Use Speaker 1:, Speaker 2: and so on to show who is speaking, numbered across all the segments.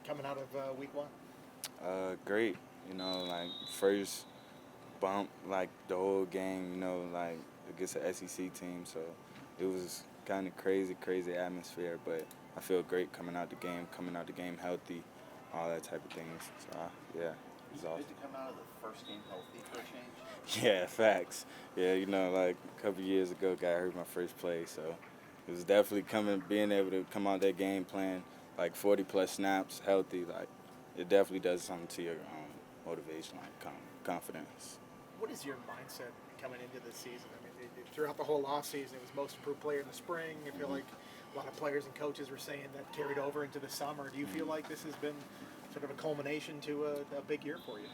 Speaker 1: coming out of week one?
Speaker 2: Great. Like first bump, like the whole game. Like against the SEC team, so it was kind of crazy atmosphere. But I feel great coming out the game healthy, all that type of things. So yeah, it's
Speaker 3: Good
Speaker 2: awesome.
Speaker 3: to come out of the first game healthy for a change.
Speaker 2: Yeah, facts. Yeah, like a couple years ago, got hurt my first play, so it was definitely being able to come out that game playing like 40 plus snaps, healthy. Like it definitely does something to your motivation, like confidence.
Speaker 1: What is your mindset coming into this season? I mean, throughout the whole off season, it was most improved player in the spring. I feel like a lot of players and coaches were saying that carried over into the summer. Do you feel like this has been sort of a culmination to a big year for you?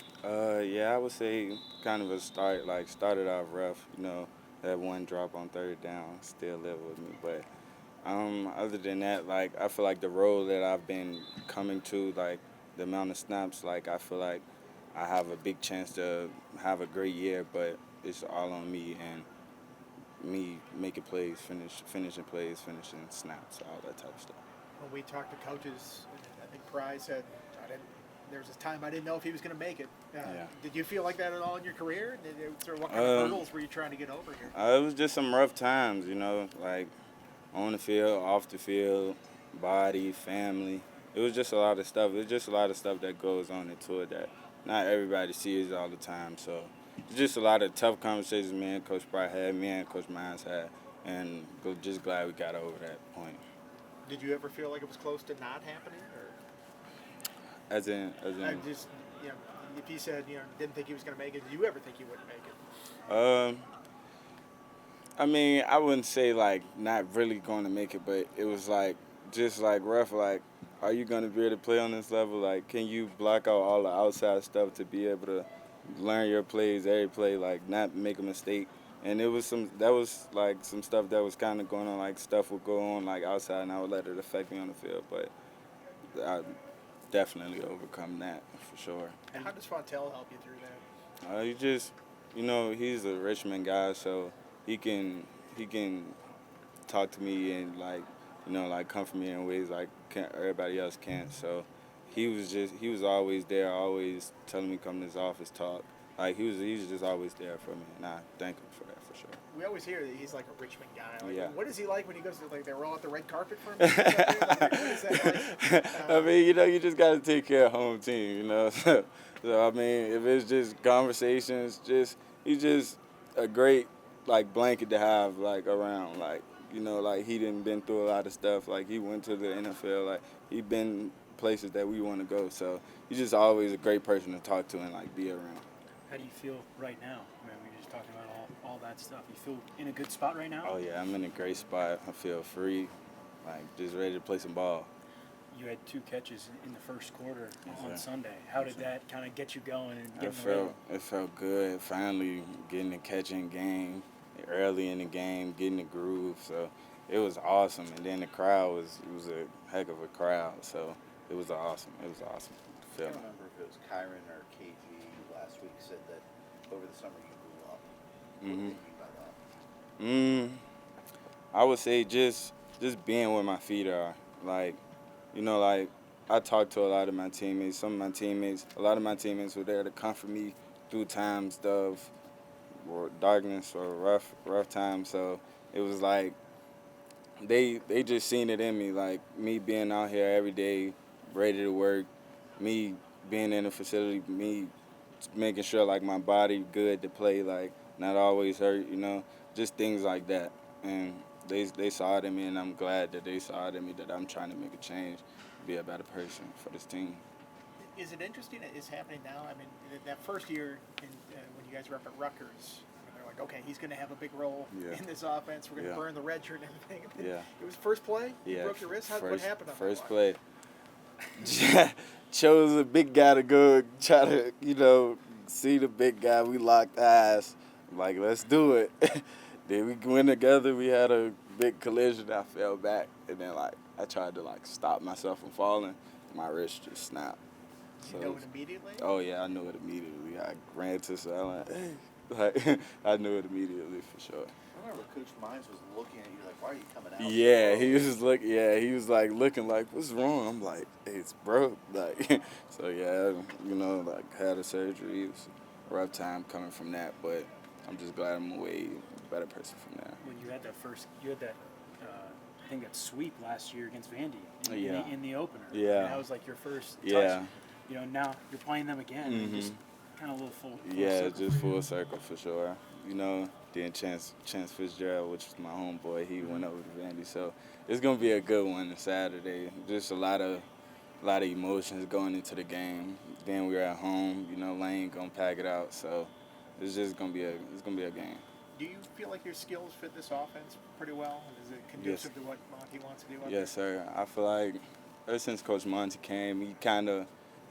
Speaker 2: Yeah, I would say kind of a start. Like started off rough. That one drop on third down still live with me. But other than that, like I feel like the role that I've been coming to, like the amount of snaps, like I feel like I have a big chance to have a great year. But it's all on me and me making plays, finishing plays, finishing snaps, all that type of stuff.
Speaker 1: When we talked to coaches, I think Pry said, I didn't. There was a time I didn't know if he was going to make it.
Speaker 2: Yeah.
Speaker 1: Did you feel like that at all in your career? Sort of what kind of hurdles were you trying to get over here?
Speaker 2: It was just some rough times, like on the field, off the field, body, family. It was just a lot of stuff. It's just a lot of stuff that goes on into it that not everybody sees all the time. So it's just a lot of tough conversations me and Coach Pride had, me and Coach Mines had, and just glad we got over that point.
Speaker 1: Did you ever feel like it was close to not happening, or I just, if he said, didn't think he was going to make it, did you ever think he wouldn't make it?
Speaker 2: Um, I mean, I wouldn't say like not really going to make it, but it was like just like rough. Like, are you going to be able to play on this level? Like, can you block out all the outside stuff to be able to learn your plays, every play, like not make a mistake? And it was that was like some stuff that was kind of going on. Like stuff would go on like outside, and I would let it affect me on the field. But I definitely overcome that for sure.
Speaker 1: And how does Fontel help you through that?
Speaker 2: You just, he's a Richmond guy, so he can talk to me and like comfort me in ways like everybody else can't. So he was always there, always telling me come to his office, talk. Like he's just always there for me, and I thank him for that for sure.
Speaker 1: We always hear that he's like a Richmond guy. Like,
Speaker 2: Yeah.
Speaker 1: What is he like when he goes to, like, they roll out the red carpet for him? What is that like?
Speaker 2: I mean, you just got to take care of home team. So I mean, if it's just conversations, he's just a great like blanket to have like around. Like like he didn't been through a lot of stuff. Like he went to the NFL. Like he been places that we want to go. So he's just always a great person to talk to and like be around.
Speaker 4: How do you feel right now? I mean, we were just talking about all that stuff. You feel in a good spot right now?
Speaker 2: Oh yeah, I'm in a great spot. I feel free, like just ready to play some ball.
Speaker 4: You had 2 catches in the first quarter on
Speaker 2: sir.
Speaker 4: Sunday. How did that kind of get you going and get in the rhythm?
Speaker 2: It felt good. Finally getting the catching game early in the game, getting the groove. So it was awesome. And then the crowd was a heck of a crowd. So it was awesome. It was awesome.
Speaker 3: I can't remember if it was Kyron or KG last week said that over the summer you grew up. What do you mean by that?
Speaker 2: I would say just being where my feet are. Like, like I talked to a lot of my teammates. A lot of my teammates were there to comfort me through times of darkness or rough times. So it was like they just seen it in me, like me being out here every day, ready to work, me being in the facility, me making sure like my body good to play, like not always hurt, just things like that. And they saw it in me, and I'm glad that they saw it in me that I'm trying to make a change, be a better person for this team.
Speaker 1: Is it interesting that it's happening now? I mean, that first year when you guys were up at Rutgers, I mean, they're like, okay, he's going to have a big role in this offense. We're going to burn the red shirt and everything.
Speaker 2: Yeah.
Speaker 1: It was first play? You
Speaker 2: Yeah.
Speaker 1: broke your wrist? What happened on
Speaker 2: First
Speaker 1: that
Speaker 2: play. Chose a big guy to go try to, see the big guy. We locked eyes. Like, let's do it. Then we went together. We had a big collision. I fell back. And then, I tried to, stop myself from falling. My wrist just snapped.
Speaker 1: You know it immediately?
Speaker 2: Oh, yeah, I knew it immediately. I ran to Salon. Hey. I knew it immediately for sure.
Speaker 3: remember Coach Mines was looking at you like, why are you coming out?
Speaker 2: Yeah,
Speaker 3: so
Speaker 2: he
Speaker 3: early?"
Speaker 2: was just look. Yeah, he was like looking like, "What's wrong?" I'm like, "Hey, it's broke." Like, so yeah, you know, like had a surgery. It was a rough time coming from that, but I'm just glad I'm a way better person from that.
Speaker 4: When you had that I think that sweep last year against Vandy
Speaker 2: Yeah.
Speaker 4: in the opener.
Speaker 2: Yeah.
Speaker 4: And that was like your first touch.
Speaker 2: Yeah.
Speaker 4: You know, now you're playing them again, and
Speaker 2: Mhm.
Speaker 4: just kind of a little full
Speaker 2: Yeah,
Speaker 4: circle
Speaker 2: just
Speaker 4: for you.
Speaker 2: full circle for sure. You know, then Chance Fitzgerald, which was my homeboy, he went over to Vandy, so it's gonna be a good one this Saturday. Just a lot of emotions going into the game. Then we're at home. You know, Lane gonna pack it out, so it's just gonna be a game.
Speaker 1: Do you feel like your skills fit this offense pretty well? And is it conducive
Speaker 2: Yes.
Speaker 1: to what Monty wants to do? Out
Speaker 2: Yes, sir. I feel like ever since Coach Monty came,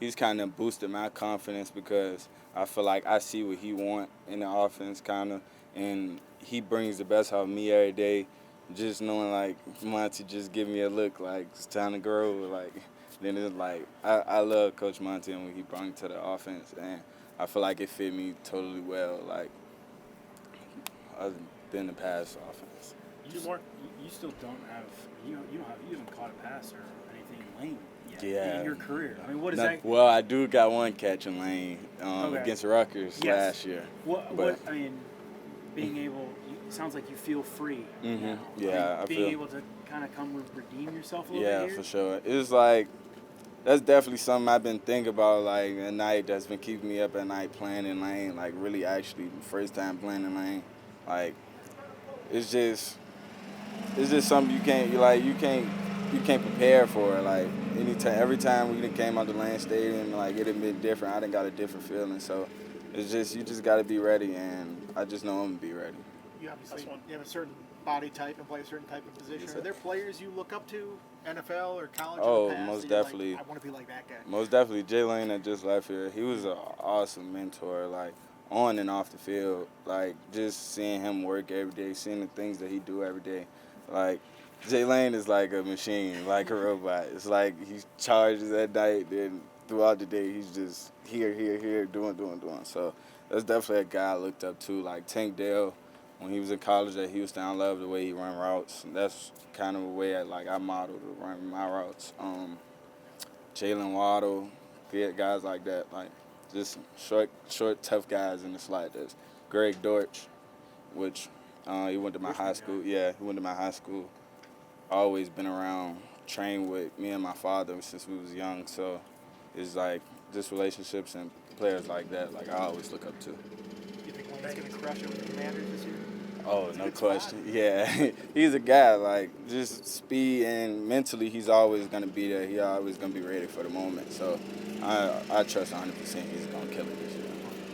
Speaker 2: he's kind of boosted my confidence because I feel like I see what he want in the offense, kind of, and he brings the best out of me every day. Just knowing like Monty just give me a look like it's time to grow, like then it's like I love Coach Monty and what he brought to the offense, and I feel like it fit me totally well, like other than the past offense.
Speaker 4: You, you still don't have you haven't caught a pass or anything in lane yet
Speaker 2: Yeah.
Speaker 4: in your career. I mean, what is
Speaker 2: Not-
Speaker 4: that?
Speaker 2: Well, I do got one catch in lane
Speaker 4: Okay.
Speaker 2: against Rutgers
Speaker 4: Yes.
Speaker 2: last year.
Speaker 4: What I mean, being able, it sounds like you feel free
Speaker 2: Mhm.
Speaker 4: now.
Speaker 2: Yeah, I
Speaker 4: being
Speaker 2: feel-
Speaker 4: able to kind of come redeem yourself a little
Speaker 2: Yeah,
Speaker 4: bit here.
Speaker 2: for sure. It's like that's definitely something I've been thinking about like at night. That's been keeping me up at night playing in lane. Like really, actually, first time playing in lane. Like it's just something you can't prepare for. Like every time we done came out the lane stadium, like it had been different. I done got a different feeling. So it's just you just got to be ready, and I just know I'm gonna be ready.
Speaker 1: You obviously you have a certain body type and play a certain type of position.
Speaker 2: Yes,
Speaker 1: Are
Speaker 2: sir.
Speaker 1: there players you look up to, NFL or college?
Speaker 2: Oh,
Speaker 1: in the past
Speaker 2: most
Speaker 1: that you're like,
Speaker 2: definitely.
Speaker 1: I want to be like that guy.
Speaker 2: Most definitely, Jay Lane that just left here. He was an awesome mentor, like on and off the field. Like just seeing him work every day, seeing the things that he do every day. Like Jay Lane is like a machine, like a robot. It's like he charges at night, then throughout the day he's just here, doing. So that's definitely a guy I looked up to. Like Tank Dell, when he was in college at Houston, I love the way he run routes. And that's kind of a way I modeled to run my routes. Jalen Waddle, guys like that, like just short, tough guys in the slot. There's Greg Dortch, which he went to my high school. Yeah, he went to my high school. Always been around, trained with me and my father since we was young. So it's like just relationships and players like that. Like I always look up to.
Speaker 1: You think Lane's going to crush it with the Commanders this year?
Speaker 2: Oh,
Speaker 1: It's a
Speaker 2: no
Speaker 1: good spot.
Speaker 2: question. Yeah, he's a guy, like, just speed and mentally he's always going to be there. He's always going to be ready for the moment. So I trust 100% he's going to kill it this year.